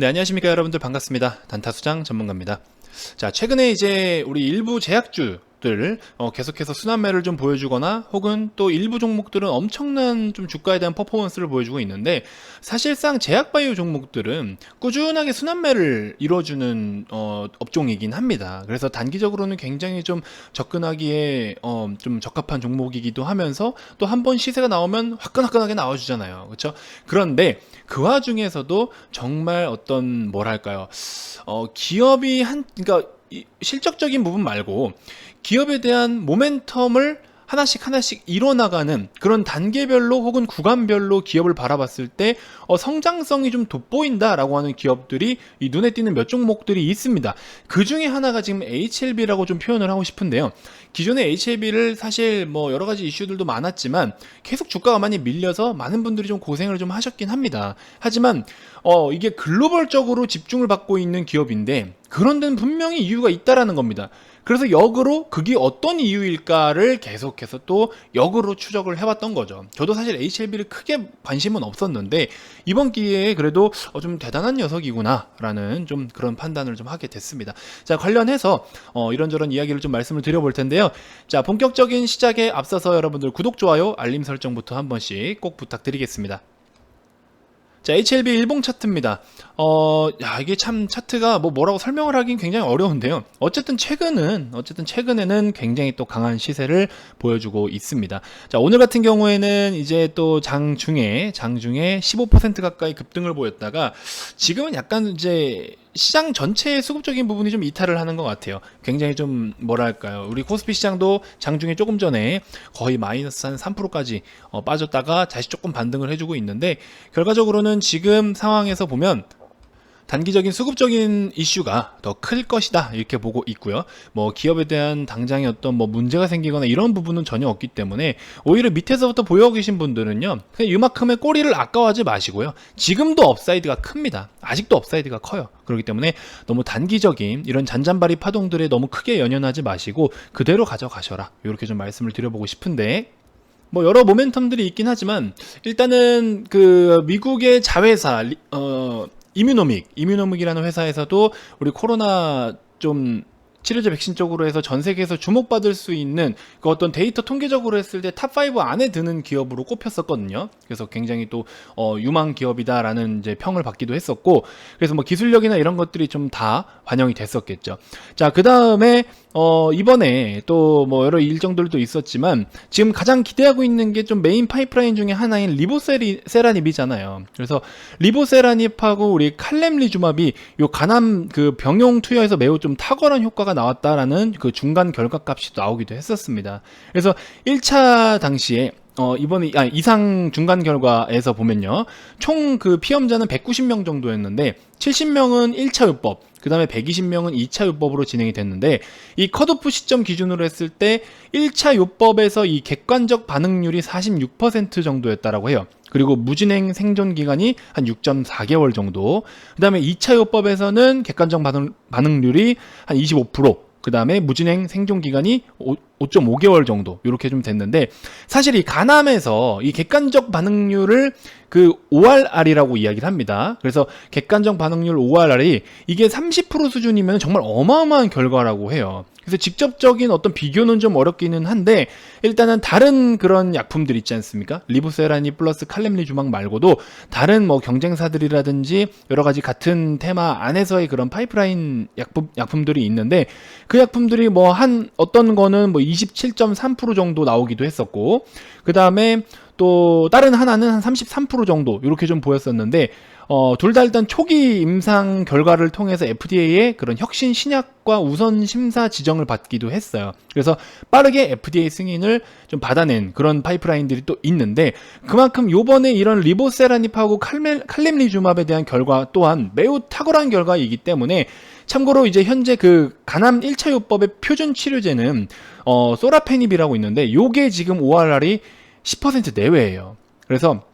네, 안녕하십니까 여러분들. 반갑습니다. 단타수장 전문가입니다. 자, 최근에 이제 우리 일부 제약주들 계속해서 순환매를 좀 보여주거나 혹은 또 일부 종목들은 엄청난 좀 주가에 대한 퍼포먼스를 보여주고 있는데, 사실상 제약바이오 종목들은 꾸준하게 순환매를 이루어주는 업종이긴 합니다. 그래서 단기적으로는 굉장히 좀 접근하기에 좀 적합한 종목이기도 하면서, 또 한 번 시세가 나오면 화끈화끈하게 나와주잖아요. 그렇죠? 그런데 그 와중에서도 정말 어떤 뭐랄까요, 기업이 그러니까 실적적인 부분 말고 기업에 대한 모멘텀을 하나씩 이뤄나가는 그런 단계별로 혹은 구간별로 기업을 바라봤을 때 성장성이 좀 돋보인다라고 하는 기업들이 이 눈에 띄는 몇 종목들이 있습니다. 그 중에 하나가 지금 HLB라고 좀 표현을 하고 싶은데요. 기존의 HLB를 사실 뭐 여러 가지 이슈들도 많았지만 계속 주가가 많이 밀려서 많은 분들이 좀 고생을 좀 하셨긴 합니다. 하지만 이게 글로벌적으로 집중을 받고 있는 기업인데, 그런 데는 분명히 이유가 있다라는 겁니다. 그래서 역으로 그게 어떤 이유일까를 계속해서 또 역으로 추적을 해봤던 거죠. 저도 사실 HLB를 크게 관심은 없었는데 이번 기회에 그래도 좀 대단한 녀석이구나 라는 좀 그런 판단을 좀 하게 됐습니다. 자, 관련해서 이런저런 이야기를 좀 말씀을 드려볼 텐데요. 자, 본격적인 시작에 앞서서 여러분들 구독, 좋아요, 알림 설정부터 한 번씩 꼭 부탁드리겠습니다. 자, HLB 일봉 차트입니다. 이게 참 차트가 뭐라고 설명을 하긴 굉장히 어려운데요. 어쨌든 최근에는 굉장히 또 강한 시세를 보여주고 있습니다. 자, 오늘 같은 경우에는 이제 또 장중에 15% 가까이 급등을 보였다가 지금은 약간 이제 시장 전체의 수급적인 부분이 좀 이탈을 하는 것 같아요. 굉장히 좀 뭐랄까요, 우리 코스피 시장도 장중에 조금 전에 거의 마이너스 한 3%까지 빠졌다가 다시 조금 반등을 해주고 있는데, 결과적으로는 지금 상황에서 보면 단기적인 수급적인 이슈가 더 클 것이다 이렇게 보고 있고요. 뭐 기업에 대한 당장의 어떤 뭐 문제가 생기거나 이런 부분은 전혀 없기 때문에, 오히려 밑에서부터 보유하고 계신 분들은요, 그냥 이만큼의 꼬리를 아까워하지 마시고요. 지금도 업사이드가 큽니다. 아직도 업사이드가 커요. 그렇기 때문에 너무 단기적인 이런 잔잔바리 파동들에 너무 크게 연연하지 마시고 그대로 가져가셔라, 이렇게 좀 말씀을 드려보고 싶은데, 뭐 여러 모멘텀들이 있긴 하지만 일단은 그 미국의 자회사 이뮤노믹이라는 회사에서도 우리 코로나 좀 치료제 백신 쪽으로 해서 전 세계에서 주목받을 수 있는 그 어떤 데이터 통계적으로 했을 때 탑5 안에 드는 기업으로 꼽혔었거든요. 그래서 굉장히 또 유망 기업이다라는 이제 평을 받기도 했었고, 그래서 뭐 기술력이나 이런 것들이 좀 다 반영이 됐었겠죠. 자, 그 다음에 이번에 또 뭐 여러 일정들도 있었지만 지금 가장 기대하고 있는 게 좀 메인 파이프라인 중에 하나인 리보세라닙이잖아요. 그래서 리보세라닙하고 우리 칼렘리주마비 요 간암 그 병용 투여에서 매우 좀 탁월한 효과가 나왔다라는 그 중간 결과값이 나오기도 했었습니다. 그래서 1차 당시에 이번에 이상 중간 결과에서 보면요, 총 그 피험자는 190명 정도였는데 70명은 1차 요법, 그 다음에 120명은 2차 요법으로 진행이 됐는데, 이 컷오프 시점 기준으로 했을 때 1차 요법에서 이 객관적 반응률이 46% 정도였다라고 해요. 그리고 무진행 생존 기간이 한 6.4개월 정도, 그 다음에 2차 요법에서는 객관적 반응률이 한 25%, 그 다음에 무진행 생존 기간이 5.5개월 정도 이렇게 좀 됐는데, 사실 이 간암에서 이 객관적 반응률을 그 ORR이라고 이야기를 합니다. 그래서 객관적 반응률 ORR이 이게 30% 수준이면 정말 어마어마한 결과라고 해요. 그래서 직접적인 어떤 비교는 좀 어렵기는 한데, 일단은 다른 그런 약품들 있지 않습니까? 리보세라닙 플러스 칼렘리주막 말고도 다른 뭐 경쟁사들이라든지 여러 가지 같은 테마 안에서의 그런 파이프라인 약품들이 있는데, 그 약품들이 뭐 어떤 거는 뭐 27.3% 정도 나오기도 했었고, 그 다음에 또 다른 하나는 한 33% 정도 이렇게 좀 보였었는데, 둘 다 일단 초기 임상 결과를 통해서 FDA의 그런 혁신 신약과 우선 심사 지정을 받기도 했어요. 그래서 빠르게 FDA 승인을 좀 받아낸 그런 파이프라인들이 또 있는데, 그만큼 요번에 이런 리보세라닙하고 칼렘리주맙에 대한 결과 또한 매우 탁월한 결과이기 때문에, 참고로 이제 현재 그 간암 1차 요법의 표준 치료제는 소라페닙이라고 있는데, 요게 지금 ORR이 10% 내외예요. 그래서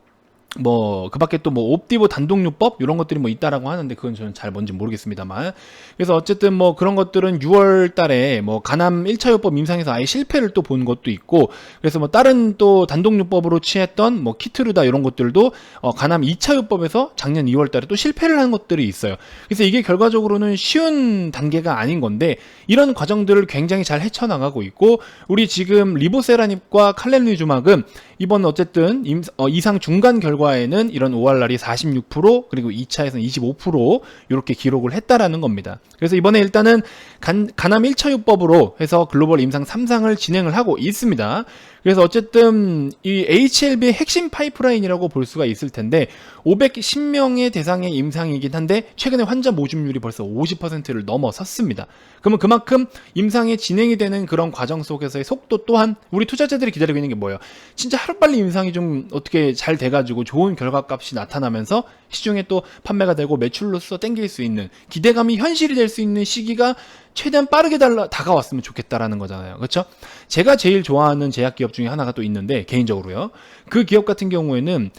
뭐 그 밖에 또 뭐 옵디보 단독요법 이런 것들이 뭐 있다라고 하는데 그건 저는 잘 뭔지 모르겠습니다만, 그래서 어쨌든 뭐 그런 것들은 6월 달에 뭐 간암 1차 요법 임상에서 아예 실패를 또 본 것도 있고, 그래서 뭐 다른 또 단독요법으로 취했던 뭐 키트루다 이런 것들도 간암 2차 요법에서 작년 2월 달에 또 실패를 한 것들이 있어요. 그래서 이게 결과적으로는 쉬운 단계가 아닌 건데 이런 과정들을 굉장히 잘 헤쳐나가고 있고, 우리 지금 리보세라닙과 칼렌리주막은 이번 어쨌든 이상 중간 결과에는 이런 ORR이 46% 그리고 2차에서는 25% 이렇게 기록을 했다라는 겁니다. 그래서 이번에 일단은 간암 1차 요법으로 해서 글로벌 임상 3상을 진행을 하고 있습니다. 그래서 어쨌든 이 HLB의 핵심 파이프라인이라고 볼 수가 있을 텐데 510명의 대상의 임상이긴 한데 최근에 환자 모집률이 벌써 50%를 넘어섰습니다. 그러면 그만큼 임상이 진행이 되는 그런 과정 속에서의 속도 또한 우리 투자자들이 기다리고 있는 게 뭐예요? 진짜 하루빨리 임상이 좀 어떻게 잘 돼가지고 좋은 결과값이 나타나면서 시중에 또 판매가 되고 매출로서 땡길 수 있는 기대감이 현실이 될 수 있는 시기가 최대한 빠르게 다가왔으면 좋겠다라는 거잖아요. 그렇죠? 제가 제일 좋아하는 제약기업 중에 하나가 또 있는데 개인적으로요. 그 기업 같은 경우에는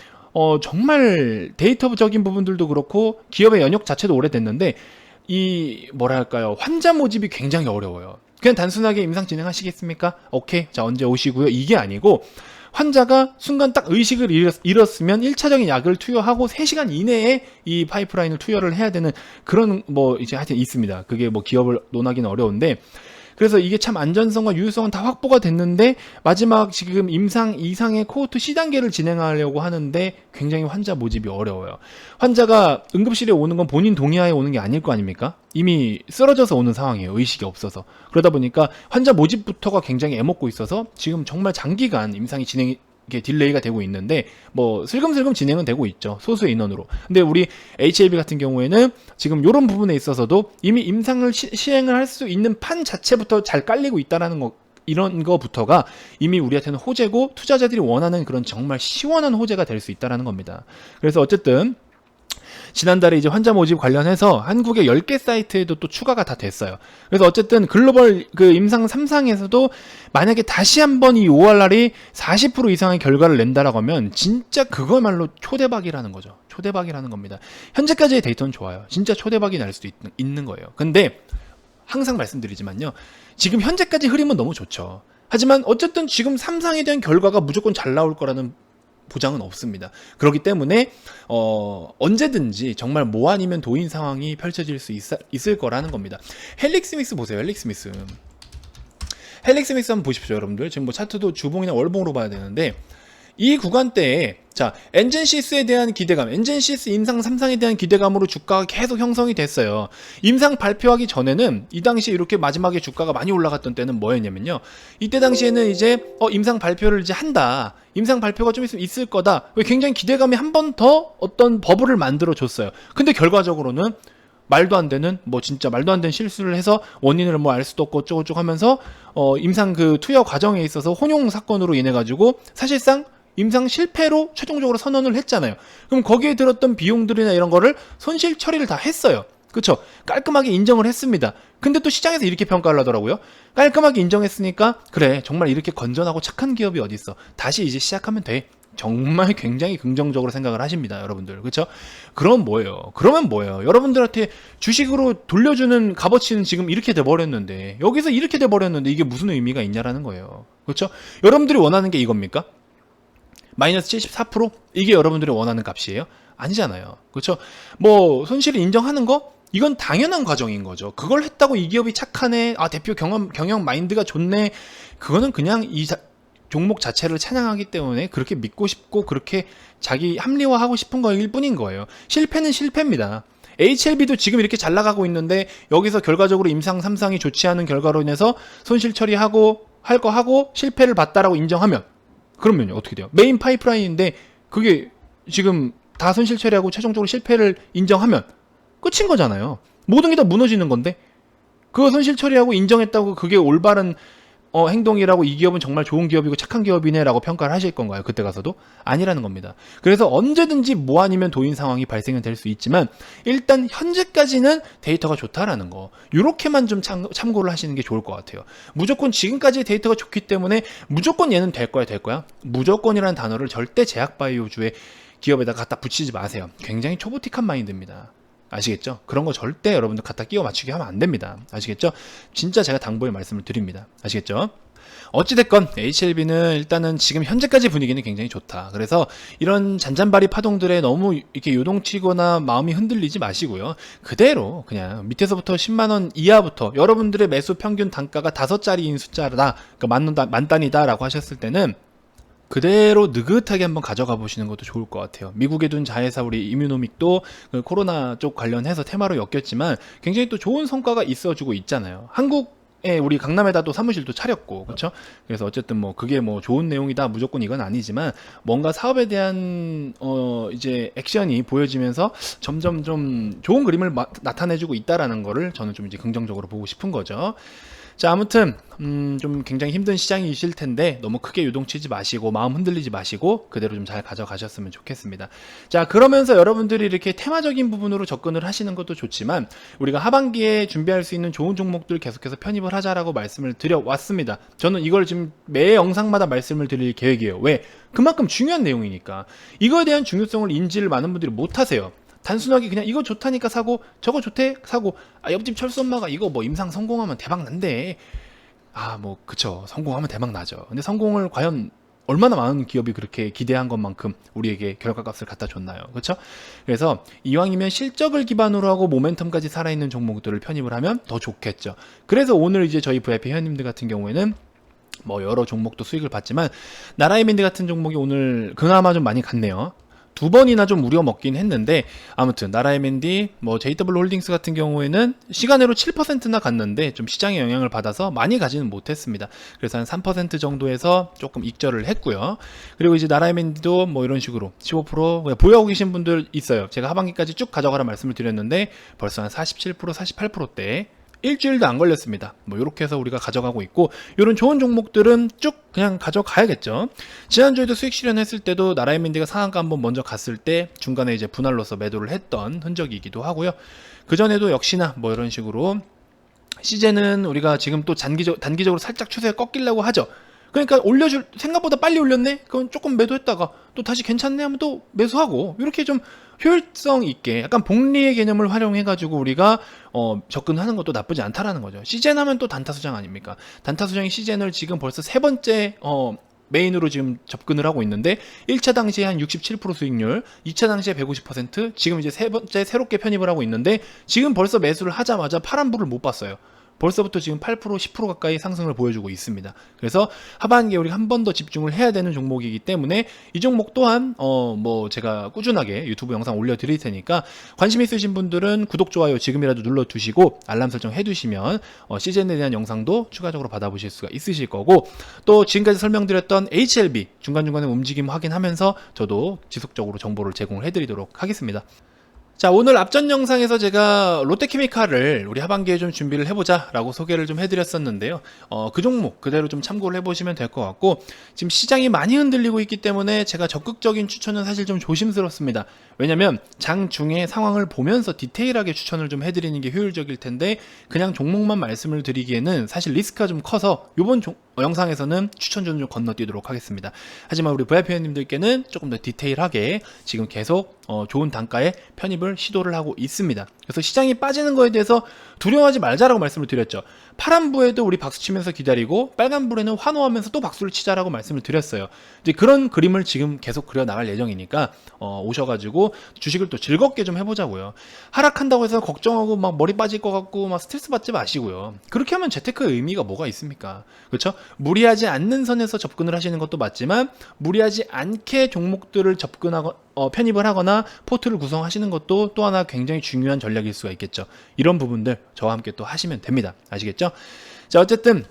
정말 데이터적인 부분들도 그렇고 기업의 연역 자체도 오래됐는데 이 뭐랄까요, 환자 모집이 굉장히 어려워요. 그냥 단순하게 임상 진행하시겠습니까? 오케이, 자 언제 오시고요, 이게 아니고 환자가 순간 딱 의식을 잃었으면 1차적인 약을 투여하고 3시간 이내에 이 파이프라인을 투여를 해야 되는 그런 뭐 이제 하여튼 있습니다. 그게 뭐 기업을 논하기는 어려운데, 그래서 이게 참 안전성과 유효성은 다 확보가 됐는데 마지막 지금 임상 이상의 코호트 C단계를 진행하려고 하는데 굉장히 환자 모집이 어려워요. 환자가 응급실에 오는 건 본인 동의하에 오는 게 아닐 거 아닙니까? 이미 쓰러져서 오는 상황이에요. 의식이 없어서. 그러다 보니까 환자 모집부터가 굉장히 애먹고 있어서 지금 정말 장기간 임상이 진행이 이게 딜레이가 되고 있는데 뭐 슬금슬금 진행은 되고 있죠, 소수의 인원으로. 근데 우리 HLB 같은 경우에는 지금 이런 부분에 있어서도 이미 임상을 시행을 할 수 있는 판 자체부터 잘 깔리고 있다라는 거, 이런 거부터가 이미 우리한테는 호재고 투자자들이 원하는 그런 정말 시원한 호재가 될 수 있다라는 겁니다. 그래서 어쨌든 지난달에 이제 환자 모집 관련해서 한국의 10개 사이트에도 또 추가가 다 됐어요. 그래서 어쨌든 글로벌 그 임상 3상에서도 만약에 다시 한번 이 ORR이 40% 이상의 결과를 낸다라고 하면 진짜 그거말로 초대박이라는 거죠. 초대박이라는 겁니다. 현재까지의 데이터는 좋아요. 진짜 초대박이 날 수도 있는 거예요. 근데 항상 말씀드리지만요, 지금 현재까지 흐름은 너무 좋죠. 하지만 어쨌든 지금 3상에 대한 결과가 무조건 잘 나올 거라는 보장은 없습니다. 그렇기 때문에 언제든지 정말 뭐 아니면 도인 상황이 펼쳐질 수 있을 거라는 겁니다. 헬릭스미스 보세요. 헬릭스미스 한번 보십시오, 여러분들. 지금 뭐 차트도 주봉이나 월봉으로 봐야 되는데 이 구간대에 자 엔젠시스에 대한 기대감, 엔젠시스 임상 3상에 대한 기대감으로 주가가 계속 형성이 됐어요. 임상 발표하기 전에는 이 당시 이렇게 마지막에 주가가 많이 올라갔던 때는 뭐였냐면요, 이때 당시에는 이제 임상 발표를 이제 한다, 임상 발표가 좀 있으면 있을 거다, 굉장히 기대감이 한 번 더 어떤 버블을 만들어 줬어요. 근데 결과적으로는 말도 안 되는, 뭐 진짜 말도 안 되는 실수를 해서 원인을 뭐 알 수도 없고 어쩌고저쩌고 하면서 임상 그 투여 과정에 있어서 혼용 사건으로 인해 가지고 사실상 임상 실패로 최종적으로 선언을 했잖아요. 그럼 거기에 들었던 비용들이나 이런 거를 손실 처리를 다 했어요. 그쵸? 깔끔하게 인정을 했습니다. 근데 또 시장에서 이렇게 평가를 하더라고요. 깔끔하게 인정했으니까 그래, 정말 이렇게 건전하고 착한 기업이 어딨어, 다시 이제 시작하면 돼, 정말 굉장히 긍정적으로 생각을 하십니다, 여러분들. 그쵸? 그러면 뭐예요? 여러분들한테 주식으로 돌려주는 값어치는 지금 이렇게 돼버렸는데, 여기서 이렇게 돼버렸는데 이게 무슨 의미가 있냐라는 거예요. 그쵸? 여러분들이 원하는 게 이겁니까? 마이너스 74%? 이게 여러분들이 원하는 값이에요? 아니잖아요. 그렇죠? 뭐 손실을 인정하는 거? 이건 당연한 과정인 거죠. 그걸 했다고 이 기업이 착하네, 대표 경영 마인드가 좋네, 그거는 그냥 이 종목 자체를 찬양하기 때문에 그렇게 믿고 싶고 그렇게 자기 합리화하고 싶은 거일 뿐인 거예요. 실패는 실패입니다. HLB도 지금 이렇게 잘 나가고 있는데 여기서 결과적으로 임상 3상이 좋지 않은 결과로 인해서 손실 처리하고 할 거 하고 실패를 봤다라고 인정하면, 그러면요 어떻게 돼요? 메인 파이프라인인데 그게 지금 다 손실 처리하고 최종적으로 실패를 인정하면 끝인 거잖아요. 모든 게 다 무너지는 건데, 그거 손실 처리하고 인정했다고 그게 올바른 행동이라고 이 기업은 정말 좋은 기업이고 착한 기업이네 라고 평가를 하실 건가요? 그때 가서도? 아니라는 겁니다. 그래서 언제든지 뭐 아니면 도인 상황이 발생은 될 수 있지만 일단 현재까지는 데이터가 좋다라는 거, 요렇게만 좀 참고를 하시는 게 좋을 것 같아요. 무조건 지금까지의 데이터가 좋기 때문에 무조건 얘는 될 거야 무조건이라는 단어를 절대 제약바이오주에 기업에다가 갖다 붙이지 마세요. 굉장히 초보틱한 마인드입니다. 아시겠죠? 그런 거 절대 여러분들 갖다 끼워 맞추게 하면 안 됩니다. 아시겠죠? 진짜 제가 당부의 말씀을 드립니다. 아시겠죠? 어찌됐건 HLB는 일단은 지금 현재까지 분위기는 굉장히 좋다. 그래서 이런 잔잔바리 파동들에 너무 이렇게 요동치거나 마음이 흔들리지 마시고요. 그대로 그냥 밑에서부터 10만원 이하부터 여러분들의 매수 평균 단가가 5자리인 숫자다, 그러니까 만 단이다 라고 하셨을 때는 그대로 느긋하게 한번 가져가 보시는 것도 좋을 것 같아요. 미국에 둔 자회사 우리 이뮤노믹도 그 코로나 쪽 관련해서 테마로 엮였지만 굉장히 또 좋은 성과가 있어주고 있잖아요. 우리 강남에다 또 사무실도 차렸고, 그렇죠? 그래서 어쨌든 뭐 그게 뭐 좋은 내용이다 무조건 이건 아니지만 뭔가 사업에 대한 이제 액션이 보여지면서 점점 좀 좋은 그림을 나타내주고 있다라는 거를 저는 좀 이제 긍정적으로 보고 싶은 거죠. 자, 아무튼 좀 굉장히 힘든 시장이실 텐데 너무 크게 유동치지 마시고 마음 흔들리지 마시고 그대로 좀 잘 가져가셨으면 좋겠습니다. 자, 그러면서 여러분들이 이렇게 테마적인 부분으로 접근을 하시는 것도 좋지만 우리가 하반기에 준비할 수 있는 좋은 종목들 계속해서 편입을 하자라고 말씀을 드려왔습니다. 저는 이걸 지금 매 영상마다 말씀을 드릴 계획이에요. 왜? 그만큼 중요한 내용이니까. 이거에 대한 중요성을 인지를 많은 분들이 못하세요. 단순하게 그냥 이거 좋다니까 사고 저거 좋대 사고, 옆집 철수 엄마가 이거 뭐 임상 성공하면 대박 난대. 뭐 그쵸, 성공하면 대박 나죠. 근데 성공을 과연 얼마나 많은 기업이 그렇게 기대한 것만큼 우리에게 결과값을 갖다 줬나요? 그렇죠? 그래서 이왕이면 실적을 기반으로 하고 모멘텀까지 살아있는 종목들을 편입을 하면 더 좋겠죠. 그래서 오늘 이제 저희 VIP 회원님들 같은 경우에는 뭐 여러 종목도 수익을 봤지만 나라이밴드 같은 종목이 오늘 그나마 좀 많이 갔네요. 2번이나 좀 우려 먹긴 했는데, 아무튼 나라MND, 뭐 JW 홀딩스 같은 경우에는 시간으로 7%나 갔는데 좀 시장의 영향을 받아서 많이 가지는 못했습니다. 그래서 한 3% 정도에서 조금 익절을 했고요. 그리고 이제 나라MND도 뭐 이런 식으로 15% 보유하고 계신 분들 있어요. 제가 하반기까지 쭉 가져가라 말씀을 드렸는데 벌써 한 47%, 48%대 일주일도 안 걸렸습니다. 뭐 이렇게 해서 우리가 가져가고 있고, 이런 좋은 종목들은 쭉 그냥 가져가야겠죠. 지난주에도 수익 실현했을 때도 나라이민디가 상한가 한번 먼저 갔을 때 중간에 이제 분할로서 매도를 했던 흔적이기도 하고요. 그 전에도 역시나 뭐 이런 식으로 시제는 우리가 지금 또 단기적으로 살짝 추세가 꺾이려고 하죠. 그러니까 생각보다 빨리 올렸네? 그건 조금 매도했다가 또 다시 괜찮네 하면 또 매수하고, 이렇게 좀 효율성 있게 약간 복리의 개념을 활용해가지고 우리가 접근하는 것도 나쁘지 않다라는 거죠. 시젠 하면 또 단타수장 아닙니까? 단타수장이 시젠을 지금 벌써 3번째 메인으로 지금 접근을 하고 있는데 1차 당시에 한 67% 수익률, 2차 당시에 150%, 지금 이제 3번째 새롭게 편입을 하고 있는데 지금 벌써 매수를 하자마자 파란불을 못 봤어요. 벌써부터 지금 8%, 10% 가까이 상승을 보여주고 있습니다. 그래서 하반기에 우리가 한 번 더 집중을 해야 되는 종목이기 때문에 이 종목 또한 뭐 제가 꾸준하게 유튜브 영상 올려드릴 테니까 관심 있으신 분들은 구독, 좋아요 지금이라도 눌러두시고 알람 설정 해두시면 시즌에 대한 영상도 추가적으로 받아보실 수가 있으실 거고, 또 지금까지 설명드렸던 HLB 중간중간에 움직임 확인하면서 저도 지속적으로 정보를 제공을 해드리도록 하겠습니다. 자, 오늘 앞전 영상에서 제가 롯데케미칼을 우리 하반기에 좀 준비를 해보자 라고 소개를 좀 해드렸었는데요. 그 종목 그대로 좀 참고를 해보시면 될 것 같고, 지금 시장이 많이 흔들리고 있기 때문에 제가 적극적인 추천은 사실 좀 조심스럽습니다. 왜냐면 장중에 상황을 보면서 디테일하게 추천을 좀 해드리는 게 효율적일 텐데 그냥 종목만 말씀을 드리기에는 사실 리스크가 좀 커서 이번 영상에서는 추천주는 좀 건너뛰도록 하겠습니다. 하지만 우리 VIP님들께는 조금 더 디테일하게 지금 계속 좋은 단가에 편입을 시도를 하고 있습니다. 그래서 시장이 빠지는 거에 대해서 두려워하지 말자라고 말씀을 드렸죠. 파란불에도 우리 박수 치면서 기다리고 빨간불에는 환호하면서 또 박수를 치자라고 말씀을 드렸어요. 이제 그런 그림을 지금 계속 그려 나갈 예정이니까 오셔가지고 주식을 또 즐겁게 좀 해보자고요. 하락한다고 해서 걱정하고 막 머리 빠질 것 같고 막 스트레스 받지 마시고요. 그렇게 하면 재테크의 의미가 뭐가 있습니까? 그렇죠? 무리하지 않는 선에서 접근을 하시는 것도 맞지만 무리하지 않게 종목들을 편입을 하거나 포트를 구성하시는 것도 또 하나 굉장히 중요한 전략일 수가 있겠죠. 이런 부분들 저와 함께 또 하시면 됩니다. 아시겠죠? 자, 어쨌든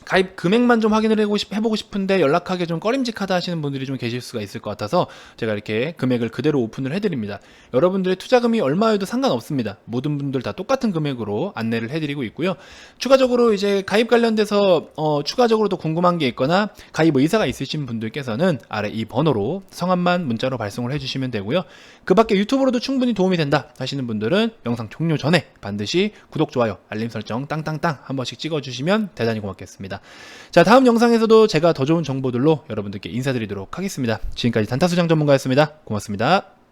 가입 금액만 좀 확인을 해보고 싶은데 연락하기 좀 꺼림직하다 하시는 분들이 좀 계실 수가 있을 것 같아서 제가 이렇게 금액을 그대로 오픈을 해드립니다. 여러분들의 투자금이 얼마여도 상관없습니다. 모든 분들 다 똑같은 금액으로 안내를 해드리고 있고요. 추가적으로 이제 가입 관련돼서 추가적으로 더 궁금한 게 있거나 가입 의사가 있으신 분들께서는 아래 이 번호로 성함만 문자로 발송을 해주시면 되고요. 그 밖에 유튜브로도 충분히 도움이 된다 하시는 분들은 영상 종료 전에 반드시 구독, 좋아요, 알림 설정 땅땅땅 한 번씩 찍어주시면 대단히 고맙겠습니다. 바랍니다. 자, 다음 영상에서도 제가 더 좋은 정보들로 여러분들께 인사드리도록 하겠습니다. 지금까지 단타수장 전문가였습니다. 고맙습니다.